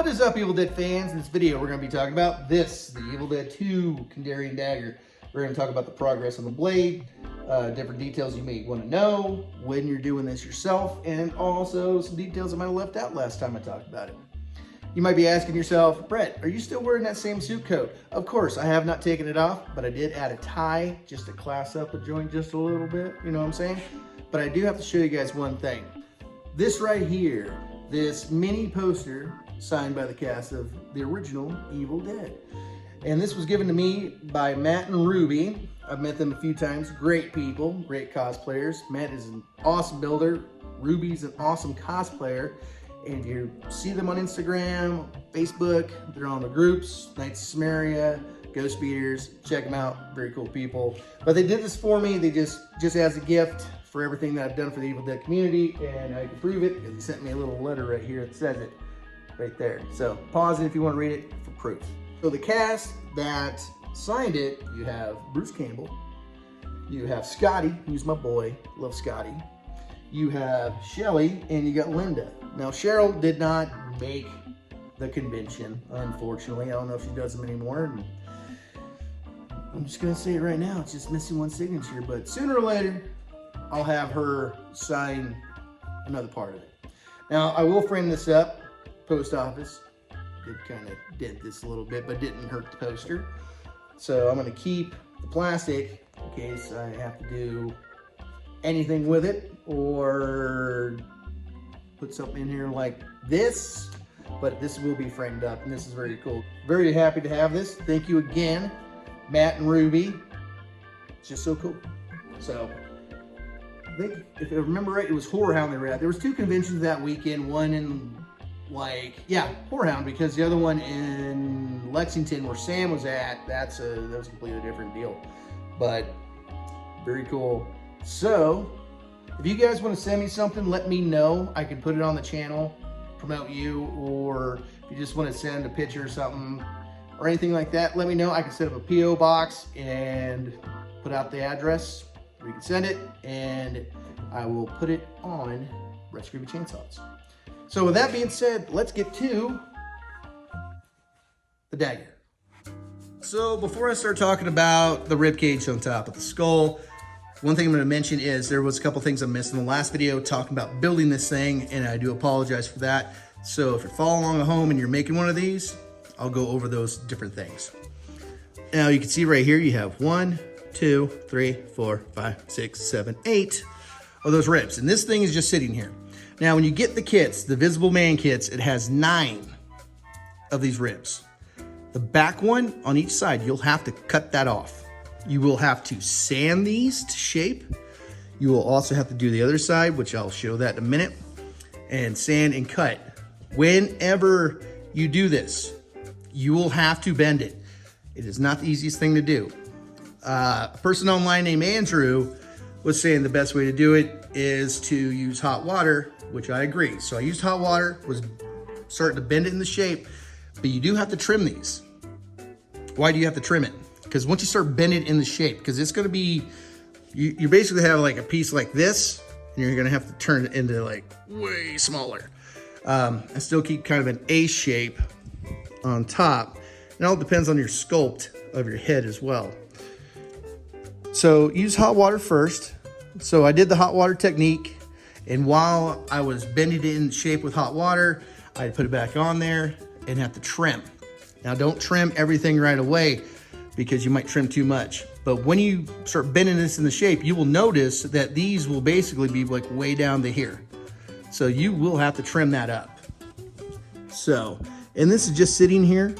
What is up, Evil Dead fans? In this video, we're going to be talking about the Evil Dead 2 Kandarian Dagger. We're going to talk about the progress on the blade, different details you may want to know when you're doing this yourself, and also some details I might have left out last time I talked about it. You might be asking yourself, Brett, are you still wearing that same suit coat? Of course, I have not taken it off, but I did add a tie just to class up the joint just a little bit, you know what I'm saying? But I do have to show you guys one thing. This right here, this mini poster signed by the cast of the original Evil Dead. And this was given to me by Matt and Ruby. I've met them a few times. Great people, great cosplayers. Matt is an awesome builder. Ruby's an awesome cosplayer. And if you see them on Instagram, Facebook, they're on the groups, Knights of Samaria, Ghost Beaters, check them out, very cool people. But they did this for me, they just as a gift for everything that I've done for the Evil Dead community, and I can prove it because they sent me a little letter right here that says it right there. So pause it if you want to read it for proof. So the cast that signed it, you have Bruce Campbell, you have Scotty, who's my boy, love Scotty. You have Shelly, and you got Linda. Now, Cheryl did not make the convention, unfortunately. I don't know if she does them anymore. And I'm just gonna say it right now, it's just missing one signature, but sooner or later, I'll have her sign another part of it. Now, I will frame this up, post office. Did kind of dent this a little bit, but didn't hurt the poster. So I'm gonna keep the plastic in case I have to do anything with it or put something in here like this, but this will be framed up and this is very cool. Very happy to have this. Thank you again, Matt and Ruby. It's just so cool. So I think if I remember right, it was Horror Hound they were at. There was two conventions that weekend, one in Horror Hound, because the other one in Lexington where Sam was at, that was a completely different deal. But very cool. So if you guys want to send me something, let me know. I can put it on the channel, promote you, or if you just want to send a picture or something or anything like that, let me know. I can set up a P.O. box and put out the address where you can send it, and I will put it on Red Screaming Chainsaws. So with that being said, let's get to the dagger. So before I start talking about the rib cage on top of the skull, one thing I'm going to mention is there was a couple things I missed in the last video talking about building this thing, and I do apologize for that. So if you're following along at home and you're making one of these, I'll go over those different things. Now you can see right here you have 1, 2, 3, 4, 5, 6, 7, 8 of those ribs, and this thing is just sitting here. Now when you get the kits, the Visible Man kits, it has 9 of these ribs. The back one on each side, you'll have to cut that off. You will have to sand these to shape. You will also have to do the other side, which I'll show that in a minute, and sand and cut. Whenever you do this, you will have to bend it. It is not the easiest thing to do. A person online named Andrew was saying the best way to do it is to use hot water, which I agree. So I used hot water, was starting to bend it in the shape, but you do have to trim these. Why do you have to trim it? Because once you start bending it in the shape, because it's going to be, you basically have like a piece like this, and you're going to have to turn it into like way smaller. And still keep kind of an A shape on top. It all depends on your sculpt of your head as well. So use hot water first. So I did the hot water technique, and while I was bending it in shape with hot water, I put it back on there and have to trim. Now don't trim everything right away, because you might trim too much. But when you start bending this in the shape, you will notice that these will basically be like way down to here. So you will have to trim that up. So, and this is just sitting here.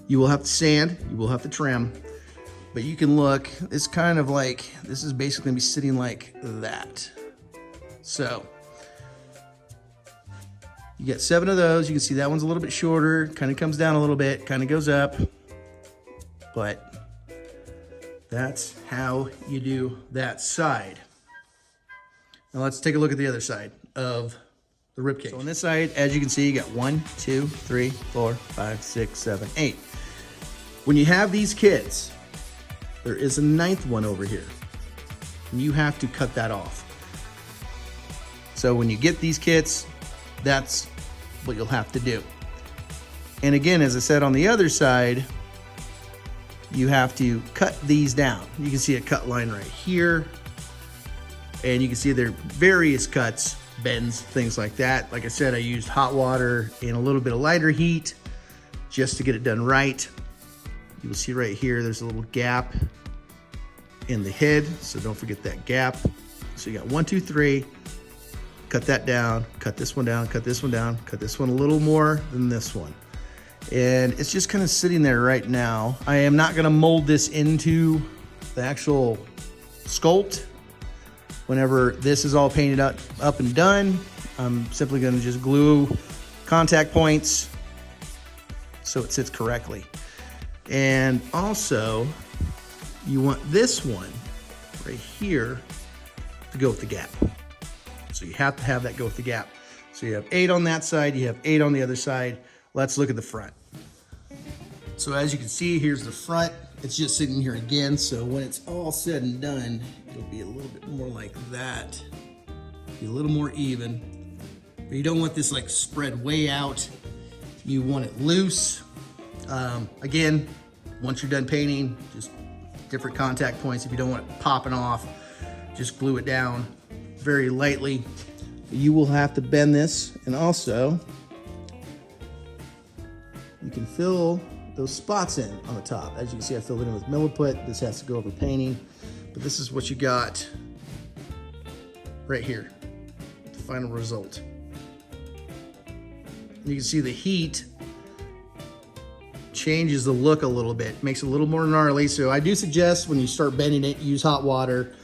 You will have to sand, you will have to trim, but you can look, it's kind of like, this is basically gonna be sitting like that. So, you get 7 of those. You can see that one's a little bit shorter, kind of comes down a little bit, kind of goes up. But that's how you do that side. Now let's take a look at the other side of the ribcage. So on this side, as you can see, you got 1, 2, 3, 4, 5, 6, 7, 8. When you have these kits, there is a 9th one over here, and you have to cut that off. So when you get these kits, that's what you'll have to do. And again, as I said, on the other side, you have to cut these down. You can see a cut line right here. And you can see there are various cuts, bends, things like that. Like I said, I used hot water and a little bit of lighter heat just to get it done right. You will see right here, there's a little gap in the head. So don't forget that gap. So you got 1, 2, 3, cut that down, cut this one down, cut this one down, cut this one a little more than this one. And it's just kind of sitting there right now. I am not gonna mold this into the actual sculpt. Whenever this is all painted up and done, I'm simply gonna just glue contact points so it sits correctly. And also, you want this one right here to go with the gap. So you have to have that go with the gap. So you have 8 on that side, you have 8 on the other side. Let's look at the front. So as you can see, here's the front. It's just sitting here again. So when it's all said and done, it'll be a little bit more like that. Be a little more even. But you don't want this like spread way out. You want it loose. Again, once you're done painting, just different contact points. If you don't want it popping off, just glue it down very lightly. You will have to bend this, and also you can fill those spots in on the top. As you can see, I filled it in with milliput. This has to go over painting, but this is what you got right here, the final result. You can see the heat changes the look a little bit, makes it a little more gnarly. So I do suggest when you start bending it, use hot water.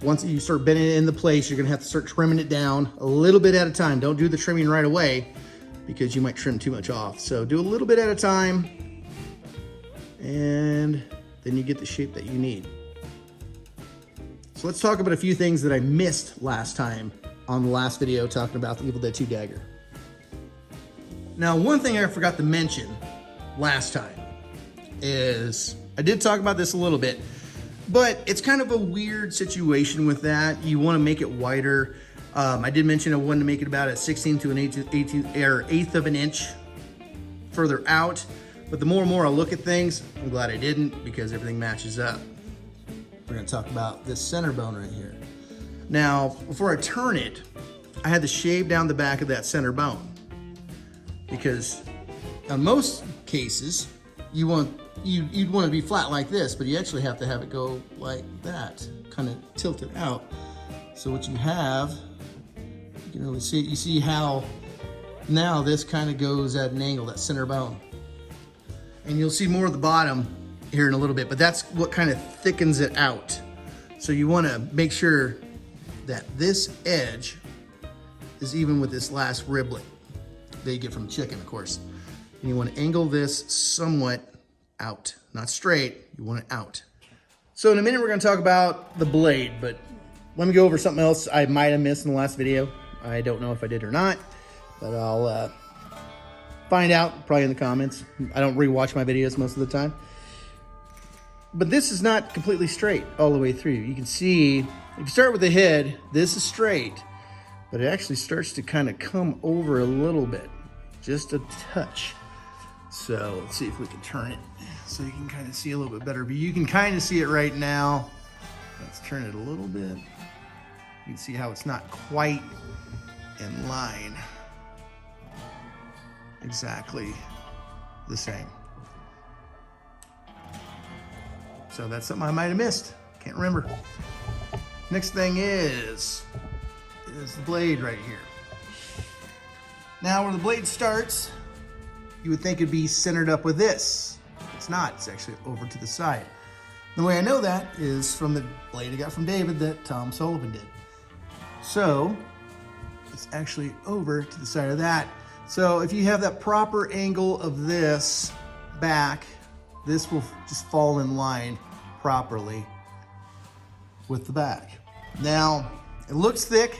Once you start bending it into place, you're gonna have to start trimming it down a little bit at a time. Don't do the trimming right away because you might trim too much off. So do a little bit at a time, and then you get the shape that you need. So let's talk about a few things that I missed last time on the last video talking about the Evil Dead 2 Dagger. Now, one thing I forgot to mention last time is, I did talk about this a little bit, but it's kind of a weird situation with that. You want to make it wider. I did mention I wanted to make it about a 16th to an 1/8 of an inch further out, but the more and more I look at things, I'm glad I didn't, because everything matches up. We're gonna talk about this center bone right here. Now, before I turn it, I had to shave down the back of that center bone, because in most cases, you'd want to be flat like this, but you actually have to have it go like that, kind of tilted out. So what you have, you can really see, you see how now this kind of goes at an angle, that center bone. And you'll see more of the bottom here in a little bit, but that's what kind of thickens it out. So you want to make sure that this edge is even with this last riblet that you get from chicken, of course. And you want to angle this somewhat out, not straight, you want it out. So in a minute, we're going to talk about the blade, but let me go over something else I might have missed in the last video. I don't know if I did or not, but I'll find out probably in the comments. I don't rewatch my videos most of the time. But this is not completely straight all the way through. You can see, if you start with the head, this is straight, but it actually starts to kind of come over a little bit, just a touch. So let's see if we can turn it so you can kind of see a little bit better. But you can kind of see it right now. Let's turn it a little bit. You can see how it's not quite in line. Exactly the same. So that's something I might have missed. Can't remember. Next thing is the blade right here. Now where the blade starts, you would think it'd be centered up with this. It's not, it's actually over to the side. The way I know that is from the blade I got from David that Tom Sullivan did. So it's actually over to the side of that. So if you have that proper angle of this back, this will just fall in line properly with the back. Now, it looks thick,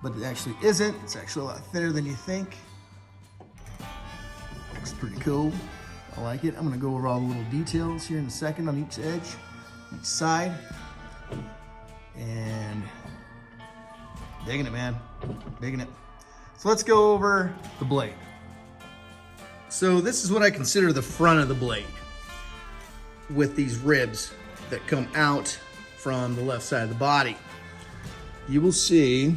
but it actually isn't. It's actually a lot thinner than you think. Looks pretty cool. I like it. I'm gonna go over all the little details here in a second on each edge, each side. And digging it, man, digging it. So let's go over the blade. So this is what I consider the front of the blade, with these ribs that come out from the left side of the body. You will see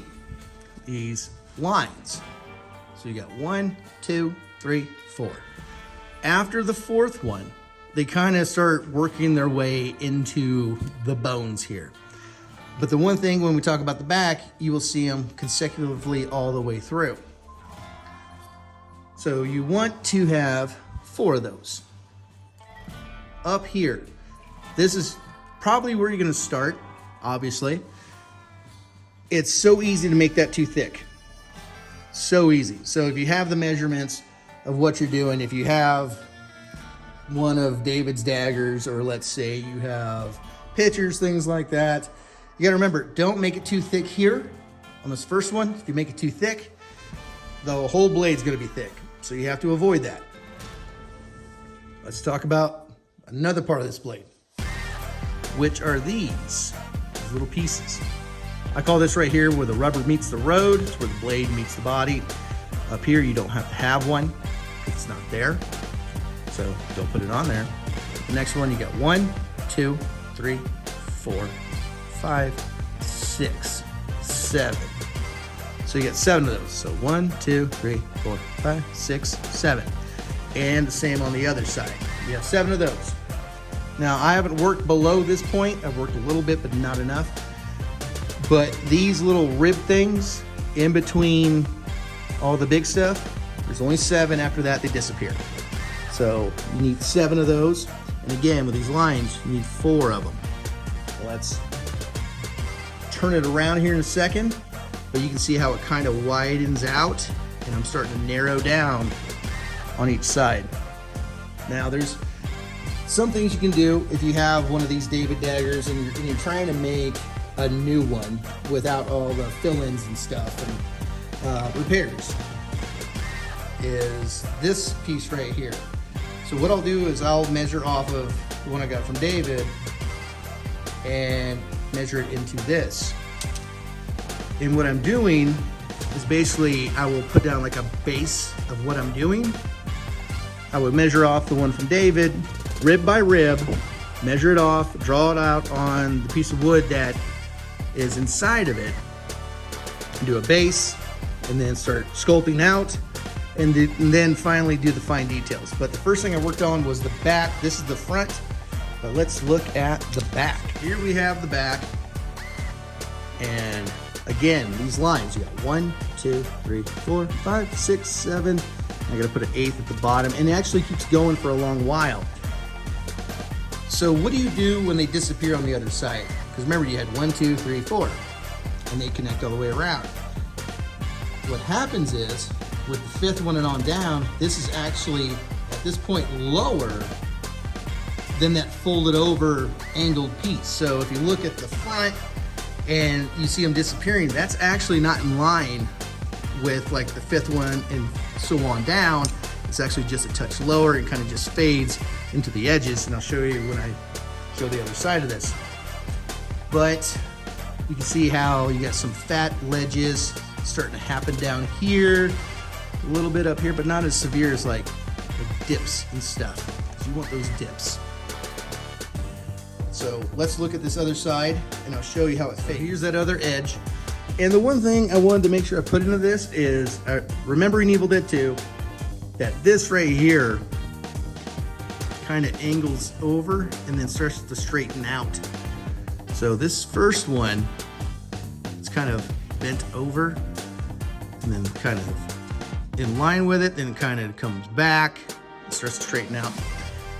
these lines. So you got 1, 2, 3, 4. After the fourth one, they kind of start working their way into the bones here. But the one thing when we talk about the back, you will see them consecutively all the way through. So you want to have 4 of those. Up here, this is probably where you're gonna start, obviously. It's so easy to make that too thick. So easy. So if you have the measurements of what you're doing, if you have one of David's daggers, or let's say you have pictures, things like that, you gotta remember, don't make it too thick here on this first one. If you make it too thick, the whole blade's gonna be thick. So you have to avoid that. Let's talk about another part of this blade, which are these little pieces. I call this right here where the rubber meets the road. It's where the blade meets the body. Up here, you don't have to have one. It's not there, so don't put it on there. The next one, you got 1, 2, 3, 4, 5, 6, 7. So you get 7 of those. So 1, 2, 3, 4, 5, 6, 7. And the same on the other side. You have 7 of those. Now, I haven't worked below this point. I've worked a little bit, but not enough. But these little rib things in between all the big stuff, there's only 7. After that, they disappear. So you need 7 of those. And again, with these lines, you need 4 of them. Let's turn it around here in a second, but you can see how it kind of widens out, and I'm starting to narrow down on each side. Now, there's some things you can do if you have one of these David daggers and you're trying to make a new one without all the fill-ins and stuff and repairs, is this piece right here. So what I'll do is I'll measure off of the one I got from David and measure it into this. And what I'm doing is basically I will put down like a base of what I'm doing. I would measure off the one from David, rib by rib, measure it off, draw it out on the piece of wood that is inside of it, and do a base, and then start sculpting out, and then finally do the fine details. But the first thing I worked on was the back. This is the front, but let's look at the back. Here we have the back, and again, these lines, you got 1, 2, 3, 4, 5, 6, 7. I gotta put an 8th at the bottom, and it actually keeps going for a long while. So what do you do when they disappear on the other side? Because remember, you had 1, 2, 3, 4, and they connect all the way around. What happens is, with the 5th one and on down, this is actually, at this point, lower than that folded over angled piece. So if you look at the front and you see them disappearing, that's actually not in line with like the 5th one and so on down. It's actually just a touch lower and kind of just fades into the edges, and I'll show you when I show the other side of this. But you can see how you got some fat ledges starting to happen down here, a little bit up here, but not as severe as like the dips and stuff. So you want those dips. So let's look at this other side and I'll show you how it fades. Here's that other edge. And the one thing I wanted to make sure I put into this is, remembering Evil Dead 2, that this right here kind of angles over and then starts to straighten out. So this first one, it's kind of bent over and then kind of in line with it, then it kind of comes back and starts to straighten out.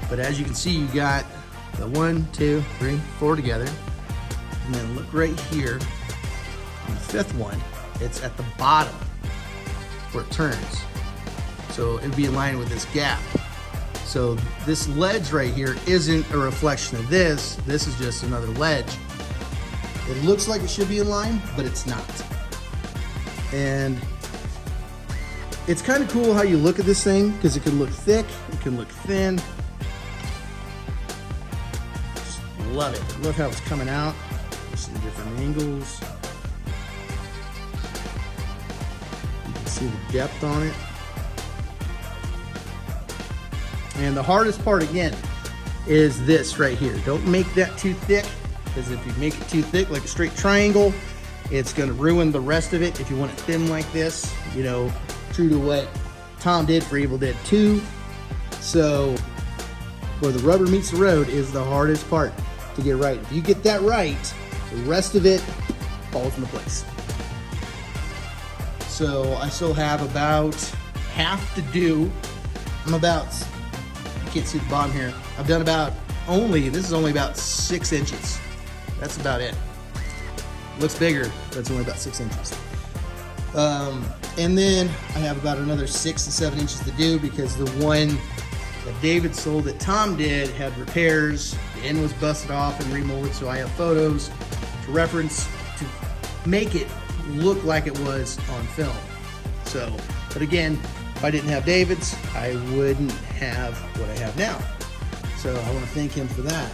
But as you can see, you got the 1, 2, 3, 4 together. And then look right here on the 5th one, it's at the bottom where it turns. So it'd be in line with this gap. So this ledge right here isn't a reflection of this. This is just another ledge. It looks like it should be in line, but it's not. And it's kind of cool how you look at this thing, because it can look thick, it can look thin. Just love it. Love how it's coming out. There's some different angles. You can see the depth on it. And the hardest part again is this right here. Don't make that too thick, because if you make it too thick like a straight triangle, it's gonna ruin the rest of it. If you want it thin like this, you know, true to what Tom did for Evil Dead 2. So where the rubber meets the road is the hardest part to get right. If you get that right, the rest of it falls into place. So I still have about half to do. I'm about, you can't see the bottom here. I've done about this is only about 6 inches. That's about it. Looks bigger, but it's only about 6 inches. And then I have about another 6 to 7 inches to do, because the one that David sold that Tom did had repairs. The end was busted off and remolded, so I have photos to reference to make it look like it was on film. So, but again, if I didn't have David's, I wouldn't have what I have now. So I want to thank him for that.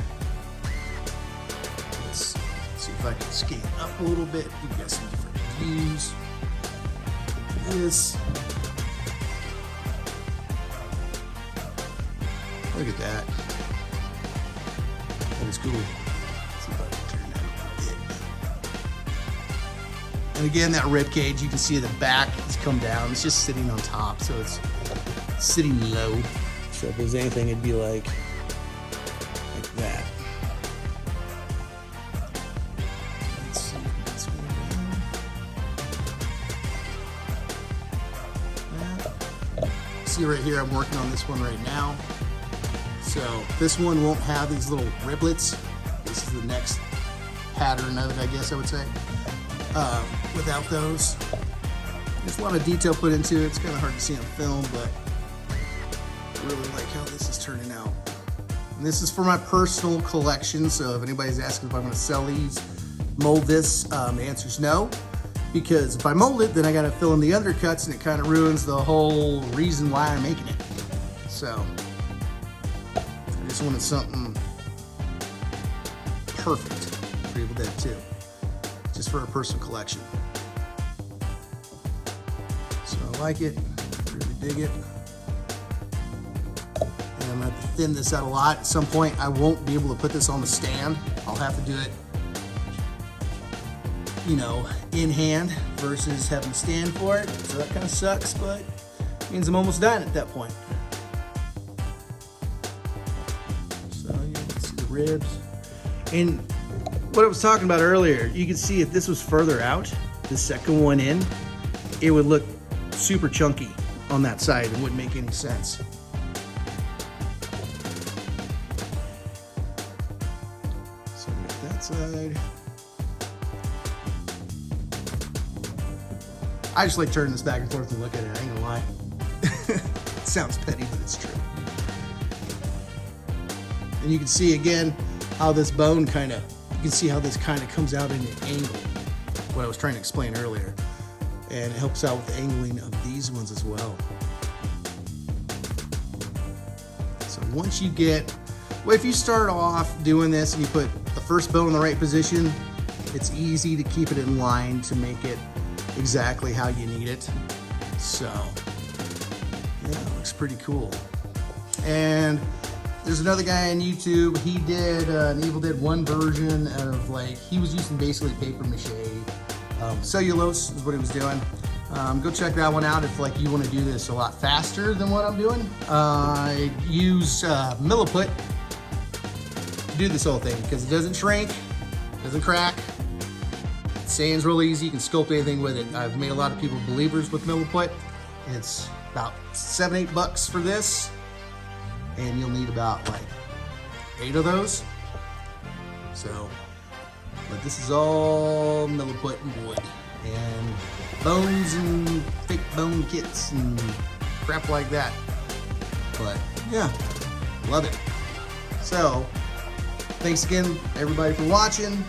Let's see if I can scan up a little bit. You guys some different views. This. Look at that. That is cool. Let's see if I can turn that a bit. And again, that rib cage, you can see the back has come down. It's just sitting on top, so it's sitting low. So if there's anything, it'd be like that. Let's see what's going on. See right here, I'm working on this one right now. So this one won't have these little riblets. This is the next pattern of it, I guess I would say. Without those, there's a lot of detail put into it. It's kind of hard to see on film, but I really like how this is turning out. And this is for my personal collection, so if anybody's asking if I'm going to sell these, mold this, the answer is no. Because if I mold it, then I got to fill in the undercuts, and it kind of ruins the whole reason why I'm making it. So I just wanted something perfect for Evil Dead 2, just for a personal collection. So I like it, really dig it. And I'm gonna have to thin this out a lot. At some point, I won't be able to put this on the stand. I'll have to do it, you know, in hand versus having to stand for it. So that kind of sucks, but it means I'm almost done at that point. So you can see the ribs. And what I was talking about earlier, you can see if this was further out, the second one in, it would look super chunky on that side. It wouldn't make any sense. So make that side. I just like turning this back and forth and look at it, I ain't gonna lie. It sounds petty, but it's true. And you can see again how this bone you can see how this kind of comes out in an angle. What I was trying to explain earlier. And it helps out with the angling of these ones as well. So once you if you start off doing this and you put the first bone in the right position, it's easy to keep it in line to make it exactly how you need it. So yeah, it looks pretty cool. And there's another guy on YouTube, he did an Evil Dead 1 version of he was using basically paper mache. Cellulose is what he was doing. Go check that one out if you want to do this a lot faster than what I'm doing. I use milliput to do this whole thing because it doesn't shrink, doesn't crack. It sands real easy. You can sculpt anything with it. I've made a lot of people believers with milliput. It's about $7-8 for this, and you'll need about 8 of those. So, but this is all milliput and wood and bones and fake bone kits and crap like that. But yeah, love it. So thanks again everybody for watching,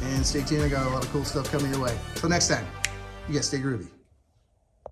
and stay tuned. I got a lot of cool stuff coming your way. Till next time, you guys stay groovy.